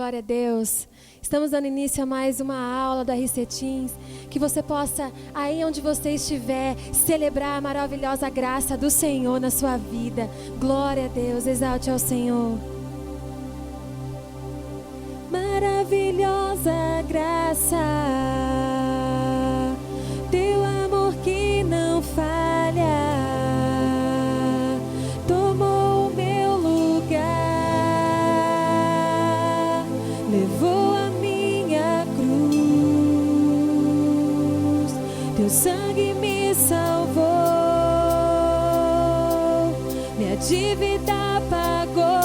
Glória a Deus. Estamos dando início a mais uma aula da RC Teens. Que você possa, aí onde você estiver, celebrar a maravilhosa graça do Senhor na sua vida. Glória a Deus, exalte ao Senhor. Maravilhosa graça, teu amor que não falha, tomou o meu lugar, levou a minha cruz, teu sangue me salvou, minha dívida pagou.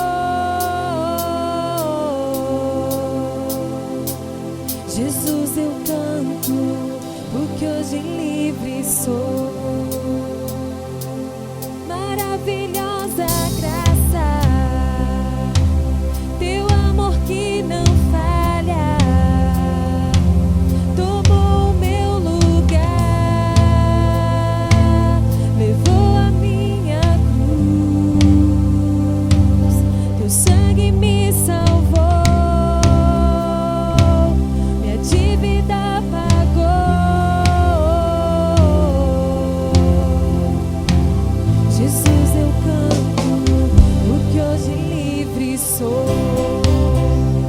Jesus, eu canto, porque hoje livre sou. Maravilhosa graça, teu amor que não falha, tomou o meu lugar, levou a minha cruz, teu sangue me salvou.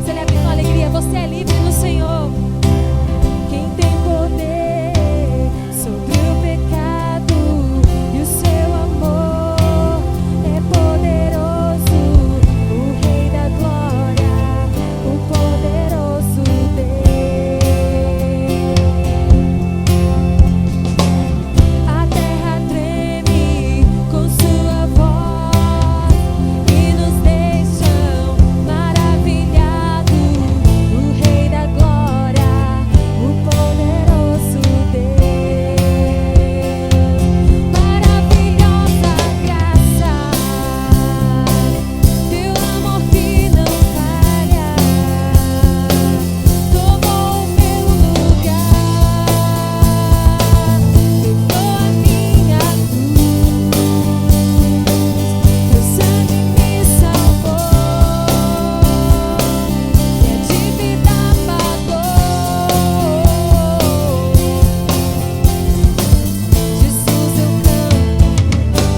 Celebre com alegria, você é livre no Senhor. Quem tem poder sobre o pecado e o seu amor é poderoso, o Rei da glória, o poderoso Deus. A terra treme com sua voz e nos deixa maravilhado, o Rei da glória, o poderoso Deus. Maravilhosa graça, teu amor que não falha, tomou o meu lugar, levou a minha cruz, teu sangue me salvou, minha dívida pagou. Jesus, eu canto,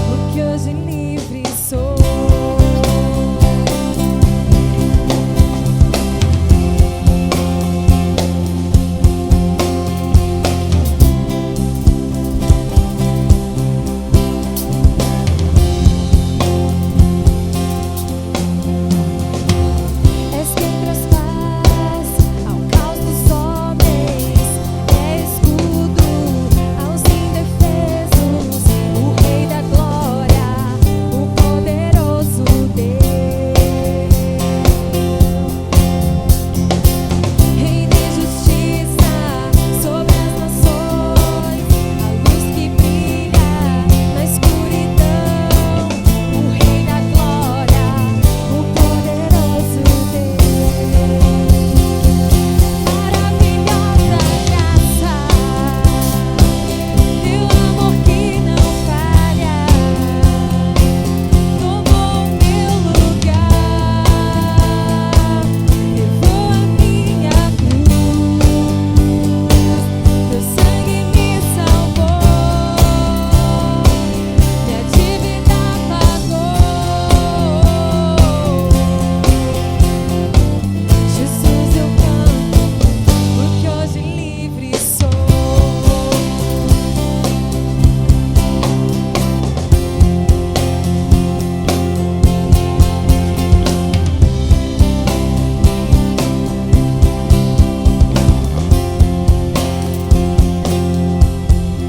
porque hoje livre sou. És quem traz paz ao caos dos homens, é escudo aos indefesos, o Rei da glória, o poderoso Deus. Reina em justiça sobre as nações, a luz que brilha na escuridão, o Rei da glória, o poderoso Deus. Maravilhosa graça, teu amor que não falha, tomou o meu lugar, levou a minha cruz, teu sangue me salvou, minha dívida pagou. Jesus, eu canto, porque hoje livre sou.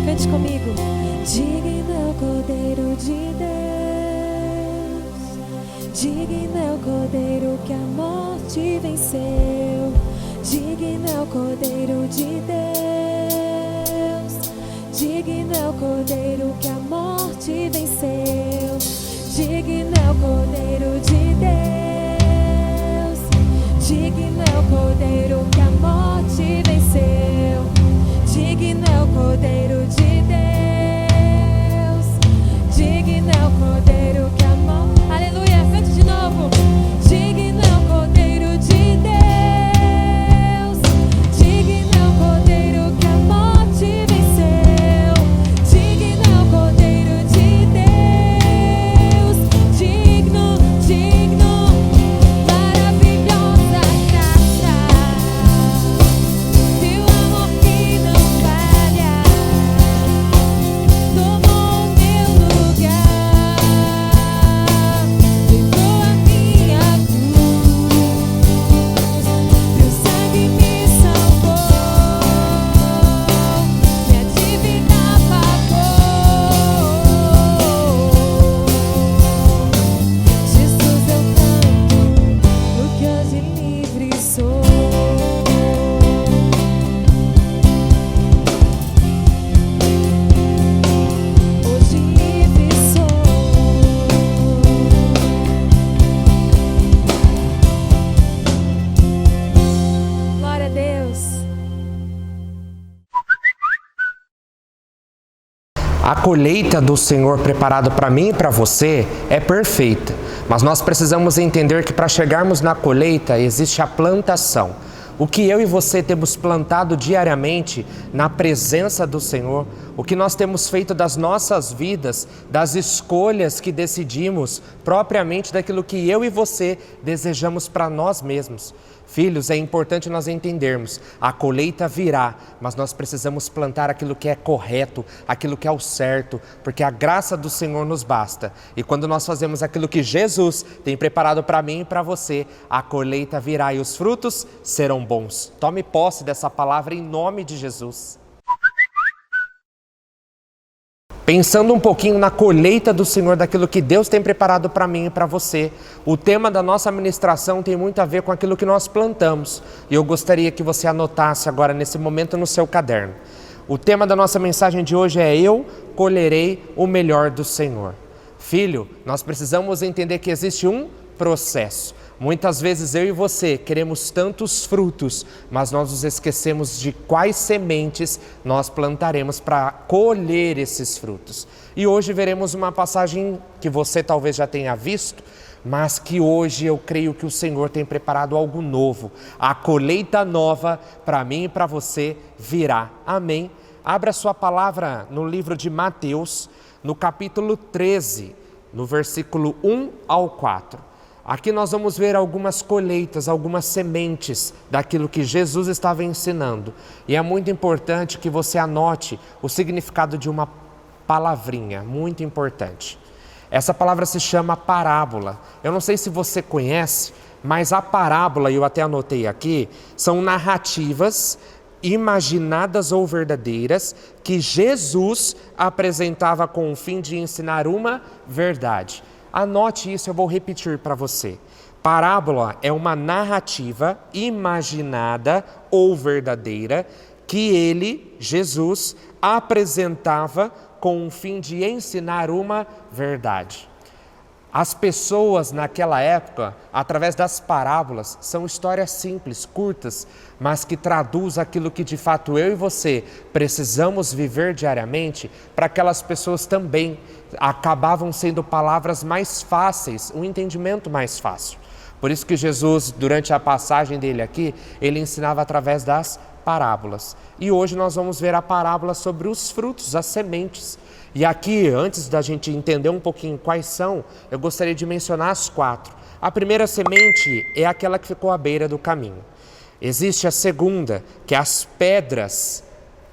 Cante comigo. Digno é o Cordeiro de Deus, digno é o Cordeiro que a morte venceu, digno é o Cordeiro de Deus, digno é o Cordeiro que a morte venceu, digno é o Cordeiro de Deus, digno é o Cordeiro que a morte venceu, digno é o Cordeiro de Deus, digno é o Cordeiro que a morte... Aleluia, cante de novo. Digno é o Cordeiro de Deus. A colheita do Senhor preparado para mim e para você é perfeita, mas nós precisamos entender que para chegarmos na colheita existe a plantação. O que eu e você temos plantado diariamente na presença do Senhor, o que nós temos feito das nossas vidas, das escolhas que decidimos, propriamente daquilo que eu e você desejamos para nós mesmos. Filhos, é importante nós entendermos, a colheita virá, mas nós precisamos plantar aquilo que é correto, aquilo que é o certo, porque a graça do Senhor nos basta. E quando nós fazemos aquilo que Jesus tem preparado para mim e para você, a colheita virá e os frutos serão bons. Tome posse dessa palavra em nome de Jesus. Pensando um pouquinho na colheita do Senhor, daquilo que Deus tem preparado para mim e para você, o tema da nossa ministração tem muito a ver com aquilo que nós plantamos. E eu gostaria que você anotasse agora, nesse momento, no seu caderno. O tema da nossa mensagem de hoje é: eu colherei o melhor do Senhor. Filho, nós precisamos entender que existe um processo. Muitas vezes eu e você queremos tantos frutos, mas nós nos esquecemos de quais sementes nós plantaremos para colher esses frutos. E hoje veremos uma passagem que você talvez já tenha visto, mas que hoje eu creio que o Senhor tem preparado algo novo. A colheita nova para mim e para você virá. Amém? Abra sua palavra no livro de Mateus, no capítulo 13, no versículo 1 ao 4. Aqui nós vamos ver algumas colheitas, algumas sementes daquilo que Jesus estava ensinando. E é muito importante que você anote o significado de uma palavrinha, muito importante. Essa palavra se chama parábola. Eu não sei se você conhece, mas a parábola, eu até anotei aqui, são narrativas imaginadas ou verdadeiras que Jesus apresentava com o fim de ensinar uma verdade. Anote isso, eu vou repetir para você. Parábola é uma narrativa imaginada ou verdadeira que ele, Jesus, apresentava com o fim de ensinar uma verdade. As pessoas naquela época, através das parábolas, são histórias simples, curtas, mas que traduzem aquilo que de fato eu e você precisamos viver diariamente. Para aquelas pessoas também acabavam sendo palavras mais fáceis, um entendimento mais fácil. Por isso que Jesus, durante a passagem dele aqui, ele ensinava através das parábolas. E hoje nós vamos ver a parábola sobre os frutos, as sementes. E aqui, antes da gente entender um pouquinho quais são, eu gostaria de mencionar as 4. A primeira semente é aquela que ficou à beira do caminho. Existe a segunda, que as pedras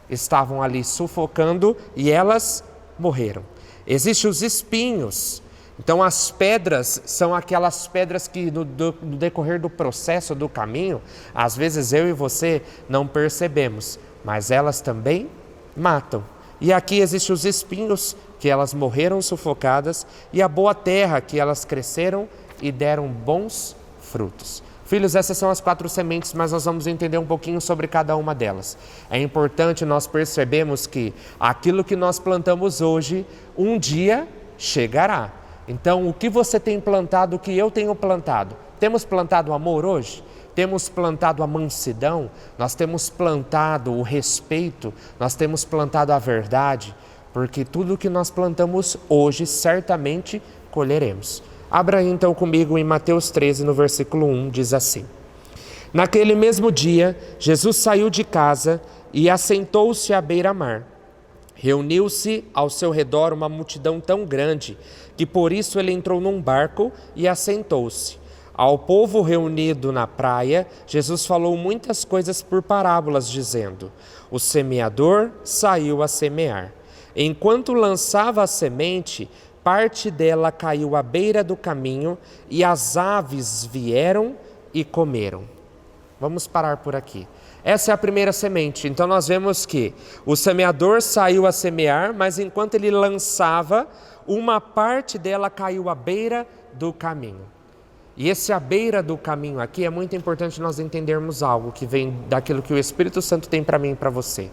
estavam ali sufocando e elas morreram. Existem os espinhos. Então as pedras são aquelas pedras que no decorrer do processo do caminho, às vezes eu e você não percebemos, mas elas também matam. E aqui existem os espinhos, que elas morreram sufocadas, e a boa terra, que elas cresceram e deram bons frutos. Filhos, essas são as 4 sementes, mas nós vamos entender um pouquinho sobre cada uma delas. É importante nós percebermos que aquilo que nós plantamos hoje, um dia chegará. Então, o que você tem plantado, o que eu tenho plantado? Temos plantado amor hoje? Temos plantado a mansidão? Nós temos plantado o respeito? Nós temos plantado a verdade? Porque tudo que nós plantamos hoje, certamente colheremos. Abra então comigo em Mateus 13, no versículo 1, diz assim: Naquele mesmo dia, Jesus saiu de casa e assentou-se à beira-mar. Reuniu-se ao seu redor uma multidão tão grande que por isso ele entrou num barco e assentou-se. Ao povo reunido na praia, Jesus falou muitas coisas por parábolas, dizendo: O semeador saiu a semear. Enquanto lançava a semente, parte dela caiu à beira do caminho e as aves vieram e comeram. Vamos parar por aqui. Essa é a primeira semente. Então nós vemos que o semeador saiu a semear, mas enquanto ele lançava, uma parte dela caiu à beira do caminho. E esse à beira do caminho aqui é muito importante nós entendermos algo que vem daquilo que o Espírito Santo tem para mim e para você.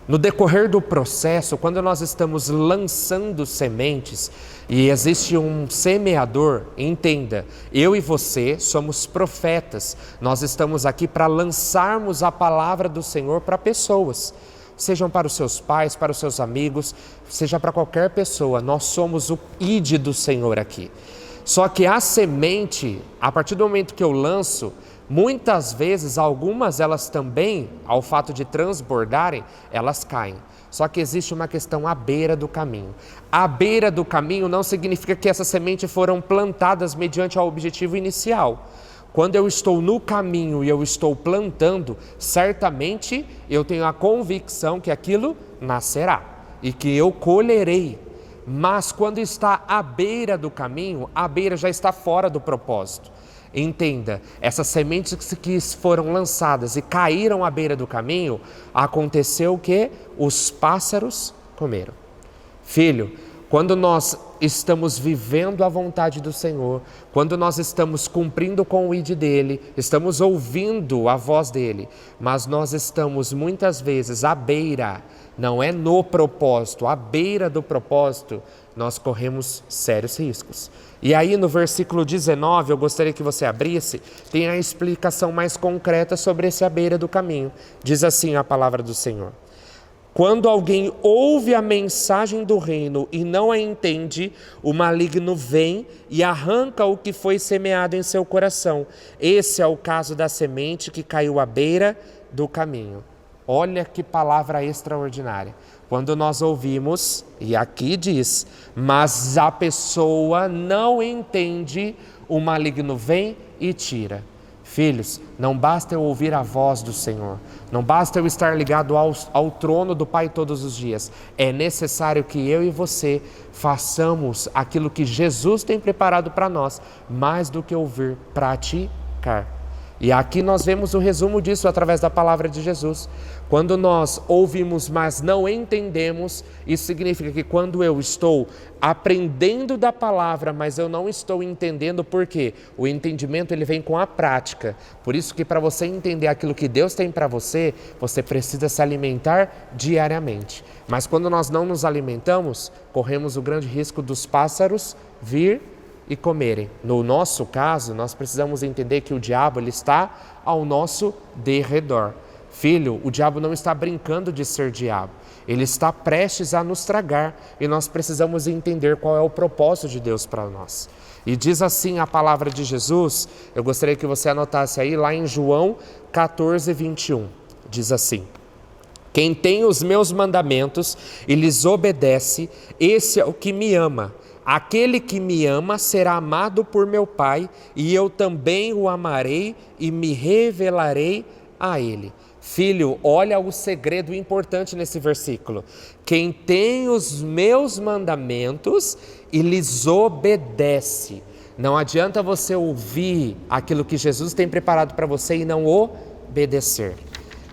No decorrer do processo, quando nós estamos lançando sementes e existe um semeador, entenda, eu e você somos profetas. Nós estamos aqui para lançarmos a palavra do Senhor para pessoas. sejam para os seus pais, para os seus amigos, seja para qualquer pessoa. Nós somos o ID do Senhor aqui. Só que a semente, a partir do momento que eu lanço, muitas vezes, algumas elas também, ao fato de transbordarem, elas caem. Só que existe uma questão à beira do caminho. À beira do caminho não significa que essas sementes foram plantadas mediante ao objetivo inicial. Quando eu estou no caminho e eu estou plantando, certamente eu tenho a convicção que aquilo nascerá e que eu colherei. Mas quando está à beira do caminho, a beira já está fora do propósito. Entenda, essas sementes que foram lançadas e caíram à beira do caminho, aconteceu o que? Os pássaros comeram. Filho, quando nós estamos vivendo a vontade do Senhor, quando nós estamos cumprindo com o ID dele, estamos ouvindo a voz dele, mas nós estamos muitas vezes à beira, não é no propósito, à beira do propósito, nós corremos sérios riscos. E aí no versículo 19, eu gostaria que você abrisse, tem a explicação mais concreta sobre esse à beira do caminho. Diz assim a palavra do Senhor: quando alguém ouve a mensagem do reino e não a entende, o maligno vem e arranca o que foi semeado em seu coração. Esse é o caso da semente que caiu à beira do caminho. Olha que palavra extraordinária. Quando nós ouvimos, e aqui diz, mas a pessoa não entende, o maligno vem e tira. Filhos, não basta eu ouvir a voz do Senhor, não basta eu estar ligado ao trono do Pai todos os dias. É necessário que eu e você façamos aquilo que Jesus tem preparado para nós, mais do que ouvir, praticar. E aqui nós vemos o resumo disso através da palavra de Jesus. Quando nós ouvimos, mas não entendemos, isso significa que quando eu estou aprendendo da palavra, mas eu não estou entendendo, por quê? O entendimento ele vem com a prática. Por isso que para você entender aquilo que Deus tem para você, você precisa se alimentar diariamente. Mas quando nós não nos alimentamos, corremos o grande risco dos pássaros vir e comerem. No nosso caso, nós precisamos entender que o diabo ele está ao nosso derredor. Filho, o diabo não está brincando de ser diabo. Ele está prestes a nos tragar e nós precisamos entender qual é o propósito de Deus para nós. E diz assim a palavra de Jesus, eu gostaria que você anotasse aí, lá em João 14, 21. Diz assim: quem tem os meus mandamentos e lhes obedece, esse é o que me ama. Aquele que me ama será amado por meu Pai, e eu também o amarei e me revelarei a ele. Filho, olha o segredo importante nesse versículo. Quem tem os meus mandamentos e lhes obedece. Não adianta você ouvir aquilo que Jesus tem preparado para você e não obedecer.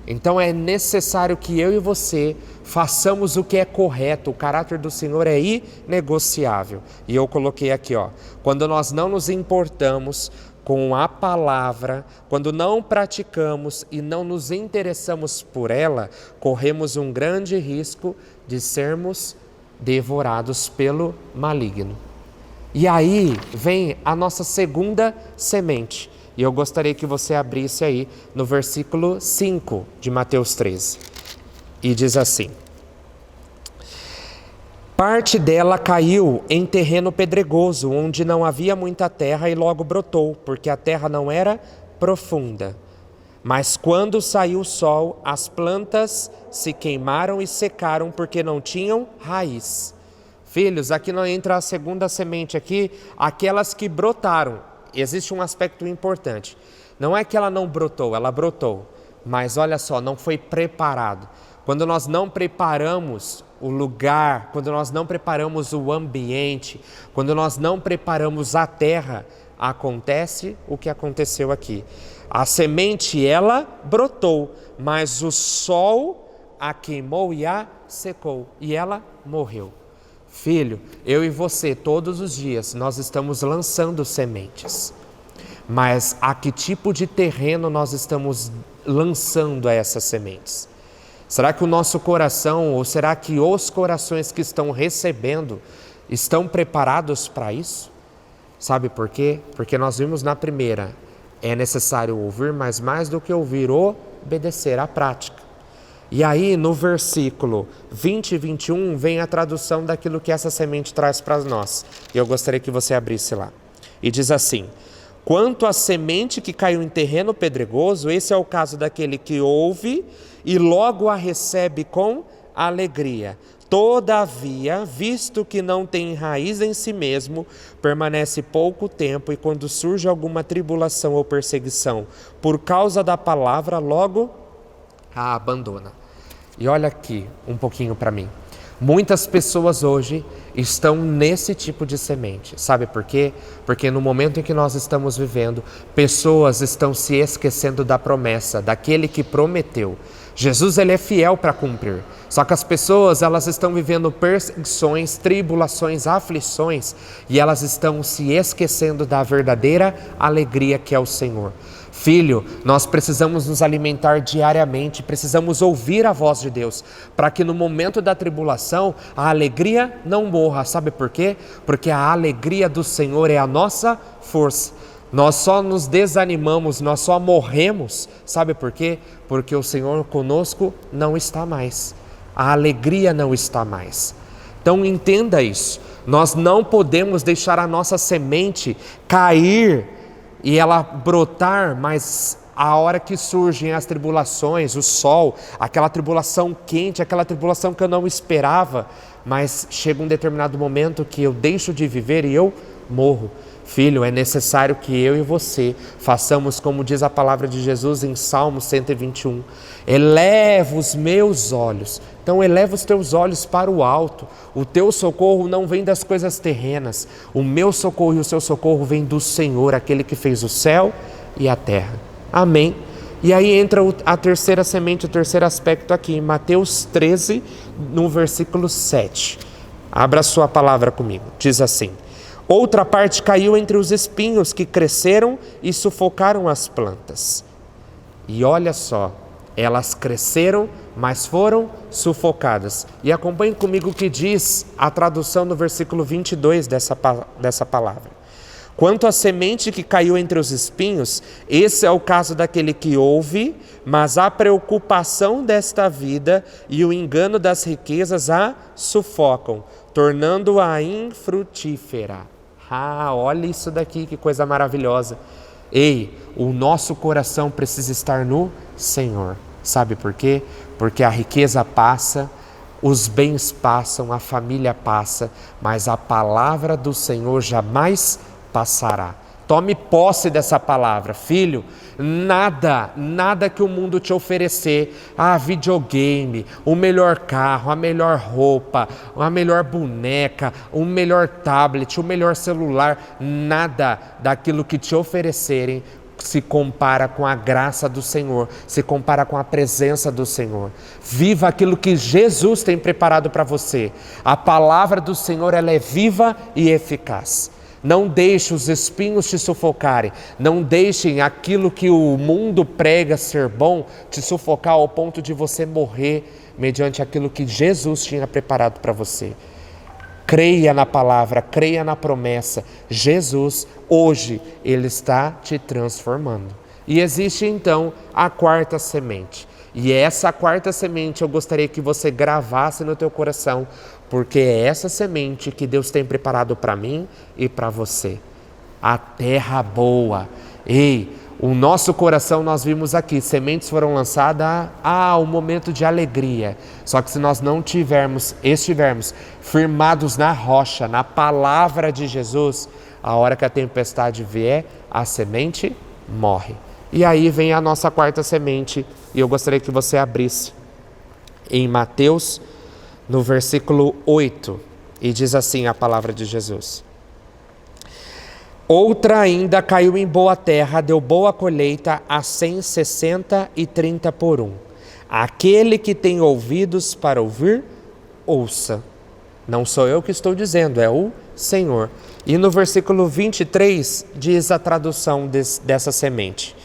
Então é necessário que eu e você façamos o que é correto. O caráter do Senhor é inegociável. E eu coloquei aqui, quando nós não nos importamos com a palavra, quando não praticamos e não nos interessamos por ela, corremos um grande risco de sermos devorados pelo maligno. E aí vem a nossa segunda semente. E eu gostaria que você abrisse aí no versículo 5 de Mateus 13. E diz assim: parte dela caiu em terreno pedregoso, onde não havia muita terra, e logo brotou, porque a terra não era profunda. Mas quando saiu o sol, as plantas se queimaram e secaram, porque não tinham raiz. Filhos, aqui não entra a segunda semente aqui, aquelas que brotaram. Existe um aspecto importante. Não é que ela não brotou, ela brotou. Mas olha só, não foi preparado. Quando nós não preparamos o lugar, quando nós não preparamos o ambiente, quando nós não preparamos a terra, acontece o que aconteceu aqui. A semente, ela brotou, mas o sol a queimou e a secou. E ela morreu. Filho, eu e você, todos os dias, nós estamos lançando sementes. Mas a que tipo de terreno nós estamos lançando essas sementes? Será que o nosso coração, ou será que os corações que estão recebendo, estão preparados para isso? Sabe por quê? Porque nós vimos na primeira, é necessário ouvir, mas mais do que ouvir, obedecer à prática. E aí, no versículo 20 e 21, vem a tradução daquilo que essa semente traz para nós. E eu gostaria que você abrisse lá. E diz assim: quanto à semente que caiu em terreno pedregoso, esse é o caso daquele que ouve e logo a recebe com alegria. Todavia, visto que não tem raiz em si mesmo, permanece pouco tempo e quando surge alguma tribulação ou perseguição por causa da palavra, logo a abandona. E olha aqui um pouquinho para mim. Muitas pessoas hoje estão nesse tipo de semente. Sabe por quê? Porque no momento em que nós estamos vivendo, pessoas estão se esquecendo da promessa, daquele que prometeu. Jesus, ele é fiel para cumprir. Só que as pessoas, elas estão vivendo perseguições, tribulações, aflições, e elas estão se esquecendo da verdadeira alegria que é o Senhor. Filho, nós precisamos nos alimentar diariamente, precisamos ouvir a voz de Deus, para que no momento da tribulação a alegria não morra. Sabe por quê? Porque a alegria do Senhor é a nossa força. Nós só nos desanimamos, nós só morremos. Sabe por quê? Porque o Senhor conosco não está mais. A alegria não está mais. Então entenda isso. Nós não podemos deixar a nossa semente cair e ela brotar, mas a hora que surgem as tribulações, o sol, aquela tribulação quente, aquela tribulação que eu não esperava, mas chega um determinado momento que eu deixo de viver e eu morro. Filho, é necessário que eu e você façamos como diz a palavra de Jesus em Salmo 121. Eleva os meus olhos. Então eleva os teus olhos para o alto. O teu socorro não vem das coisas terrenas. O meu socorro e o seu socorro vem do Senhor, aquele que fez o céu e a terra. Amém? E aí entra a terceira semente, o terceiro aspecto aqui, em Mateus 13, no versículo 7. Abra a sua palavra comigo. Diz assim: outra parte caiu entre os espinhos que cresceram e sufocaram as plantas. E olha só, elas cresceram, mas foram sufocadas. E acompanhe comigo o que diz a tradução no versículo 22 dessa palavra. Quanto à semente que caiu entre os espinhos, esse é o caso daquele que ouve, mas a preocupação desta vida e o engano das riquezas a sufocam, tornando-a infrutífera. Olha isso daqui, que coisa maravilhosa. Ei, o nosso coração precisa estar no Senhor. Sabe por quê? Porque a riqueza passa, os bens passam, a família passa, mas a palavra do Senhor jamais passará. Tome posse dessa palavra, filho. Nada que o mundo te oferecer, videogame, o melhor carro, a melhor roupa, a melhor boneca, o melhor tablet, o melhor celular, nada daquilo que te oferecerem se compara com a graça do Senhor, se compara com a presença do Senhor. Viva aquilo que Jesus tem preparado para você. A palavra do Senhor, ela é viva e eficaz. Não deixe os espinhos te sufocarem. Não deixem aquilo que o mundo prega ser bom te sufocar ao ponto de você morrer mediante aquilo que Jesus tinha preparado para você. Creia na palavra, creia na promessa. Jesus, hoje, Ele está te transformando. E existe então a quarta semente. E essa quarta semente eu gostaria que você gravasse no teu coração, porque é essa semente que Deus tem preparado para mim e para você. A terra boa. Ei, o nosso coração, nós vimos aqui, sementes foram lançadas um momento de alegria. Só que se nós não estivermos firmados na rocha, na palavra de Jesus, a hora que a tempestade vier, a semente morre. E aí vem a nossa quarta semente, e eu gostaria que você abrisse em Mateus, no versículo 8, e diz assim a palavra de Jesus: outra ainda caiu em boa terra, deu boa colheita a 100, 60 e 30 por 1. Aquele que tem ouvidos para ouvir, ouça. Não sou eu que estou dizendo, é o Senhor. E no versículo 23 diz a tradução dessa semente: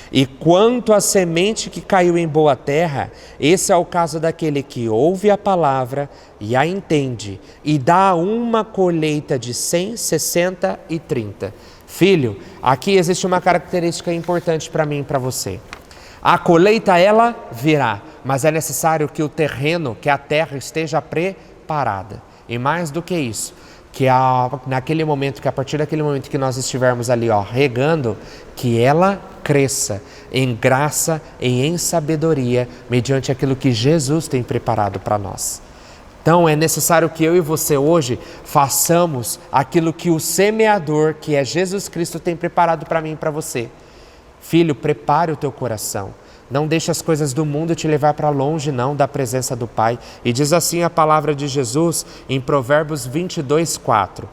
e quanto à semente que caiu em boa terra, esse é o caso daquele que ouve a palavra e a entende, e dá uma colheita de 100, 60 e 30. Filho, aqui existe uma característica importante para mim e para você. A colheita, ela virá, mas é necessário que o terreno, que a terra esteja preparada. E mais do que isso, naquele momento, que a partir daquele momento que nós estivermos ali, regando, que ela cresça em graça e em sabedoria, mediante aquilo que Jesus tem preparado para nós. Então é necessário que eu e você hoje façamos aquilo que o semeador, que é Jesus Cristo, tem preparado para mim e para você. Filho, prepare o teu coração. Não deixe as coisas do mundo te levar para longe, não, da presença do Pai. E diz assim a palavra de Jesus em Provérbios 22:4.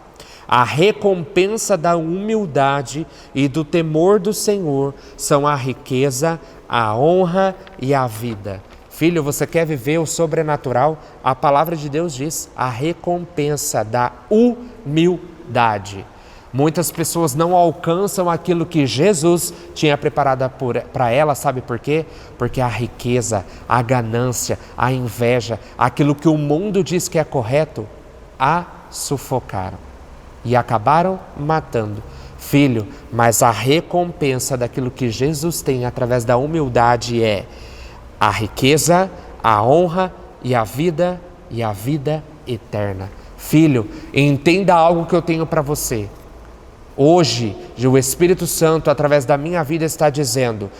A recompensa da humildade e do temor do Senhor são a riqueza, a honra e a vida. Filho, você quer viver o sobrenatural? A palavra de Deus diz a recompensa da humildade. Muitas pessoas não alcançam aquilo que Jesus tinha preparado para elas, sabe por quê? Porque a riqueza, a ganância, a inveja, aquilo que o mundo diz que é correto, a sufocaram e acabaram matando. Filho, mas a recompensa daquilo que Jesus tem através da humildade é a riqueza, a honra e a vida eterna. Filho, entenda algo que eu tenho para você. Hoje, o Espírito Santo, através da minha vida, está dizendo: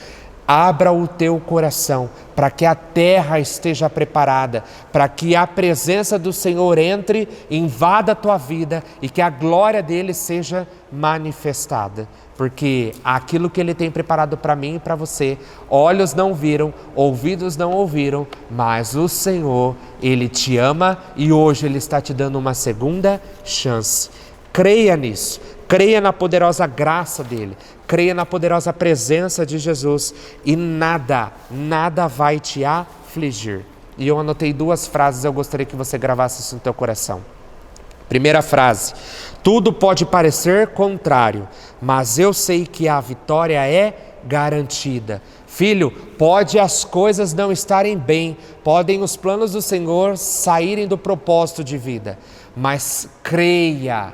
abra o teu coração para que a terra esteja preparada, para que a presença do Senhor entre, invada a tua vida e que a glória dele seja manifestada. Porque aquilo que ele tem preparado para mim e para você, olhos não viram, ouvidos não ouviram, mas o Senhor, ele te ama e hoje ele está te dando uma segunda chance. Creia nisso. Creia na poderosa graça dele, creia na poderosa presença de Jesus e nada vai te afligir. E eu anotei 2 frases, eu gostaria que você gravasse isso no teu coração. Primeira frase: tudo pode parecer contrário, mas eu sei que a vitória é garantida. Filho, pode as coisas não estarem bem, podem os planos do Senhor saírem do propósito de vida, mas creia,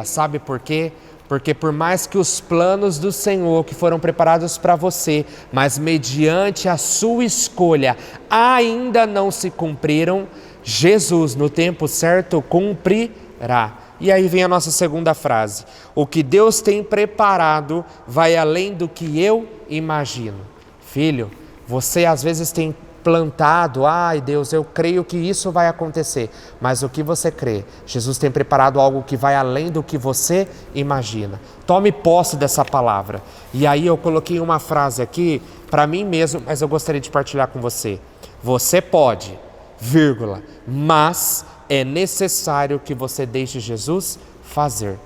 sabe por quê? Porque por mais que os planos do Senhor que foram preparados para você, mas mediante a sua escolha ainda não se cumpriram, Jesus no tempo certo cumprirá. E aí vem a nossa segunda frase: o que Deus tem preparado vai além do que eu imagino. Filho, você às vezes tem plantado, ai Deus, eu creio que isso vai acontecer, mas o que você crê? Jesus tem preparado algo que vai além do que você imagina. Tome posse dessa palavra. E aí eu coloquei uma frase aqui para mim mesmo, mas eu gostaria de partilhar com você. Você pode, mas é necessário que você deixe Jesus fazer.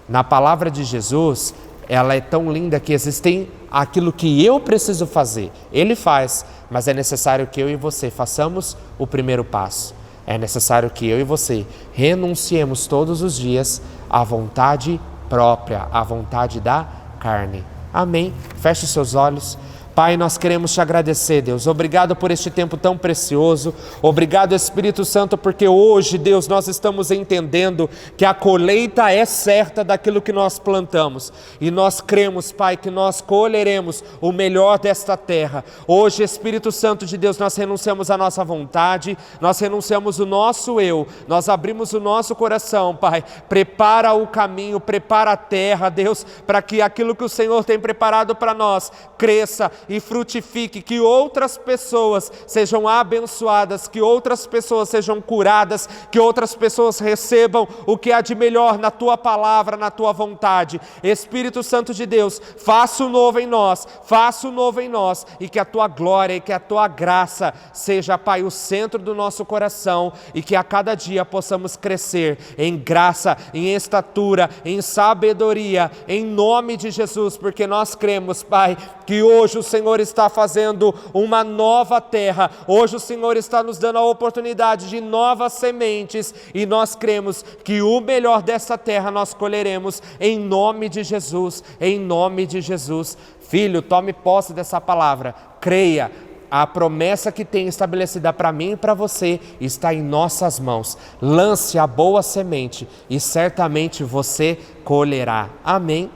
Na palavra de Jesus, ela é tão linda que existem aquilo que eu preciso fazer. Ele faz, mas é necessário que eu e você façamos o primeiro passo. É necessário que eu e você renunciemos todos os dias à vontade própria, à vontade da carne. Amém? Feche seus olhos. Pai, nós queremos te agradecer, Deus. Obrigado por este tempo tão precioso. Obrigado, Espírito Santo, porque hoje, Deus, nós estamos entendendo que a colheita é certa daquilo que nós plantamos. E nós cremos, Pai, que nós colheremos o melhor desta terra. Hoje, Espírito Santo de Deus, nós renunciamos à nossa vontade, nós renunciamos o nosso eu, nós abrimos o nosso coração, Pai. Prepara o caminho, prepara a terra, Deus, para que aquilo que o Senhor tem preparado para nós cresça e frutifique, que outras pessoas sejam abençoadas, que outras pessoas sejam curadas, que outras pessoas recebam o que há de melhor na tua palavra, na tua vontade. Espírito Santo de Deus, faça o novo em nós, e que a tua glória e que a tua graça seja, Pai, o centro do nosso coração e que a cada dia possamos crescer em graça, em estatura, em sabedoria, em nome de Jesus, porque nós cremos, Pai, que hoje o Senhor está fazendo uma nova terra, hoje o Senhor está nos dando a oportunidade de novas sementes e nós cremos que o melhor dessa terra nós colheremos em nome de Jesus, em nome de Jesus. Filho, tome posse dessa palavra, creia, a promessa que tem estabelecida para mim e para você está em nossas mãos. Lance a boa semente e certamente você colherá. Amém.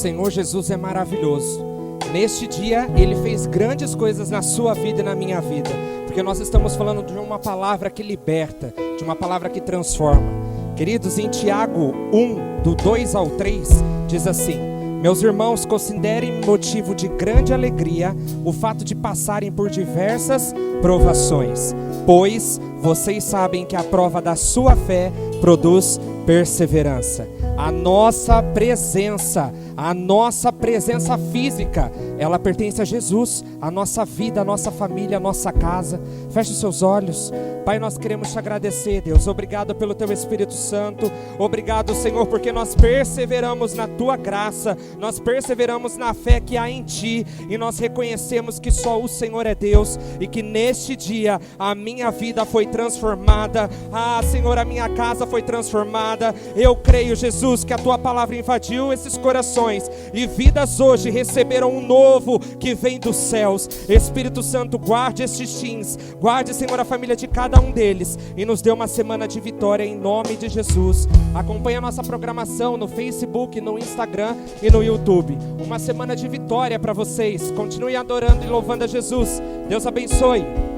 Senhor Jesus é maravilhoso. Neste dia, Ele fez grandes coisas na sua vida e na minha vida. Porque nós estamos falando de uma palavra que liberta, de uma palavra que transforma. Queridos, em Tiago 1, do 2 ao 3, diz assim: meus irmãos, considerem motivo de grande alegria o fato de passarem por diversas provações, pois vocês sabem que a prova da sua fé produz perseverança. A nossa presença física, ela pertence a Jesus, a nossa vida, a nossa família, a nossa casa. Feche os seus olhos. Pai, nós queremos te agradecer, Deus. Obrigado pelo teu Espírito Santo. Obrigado, Senhor, porque nós perseveramos na tua graça, nós perseveramos na fé que há em ti, e nós reconhecemos que só o Senhor é Deus, e que neste dia a minha vida foi transformada. Senhor, a minha casa foi transformada. Eu creio, Jesus, que a tua palavra invadiu esses corações, e vidas hoje receberam um novo que vem dos céus. Espírito Santo, guarde estes teens, guarde, Senhor, a família de cada um deles, e nos dê uma semana de vitória em nome de Jesus. Acompanhe a nossa programação no Facebook, no Instagram e no YouTube. Uma semana de vitória para vocês. Continue adorando e louvando a Jesus. Deus abençoe.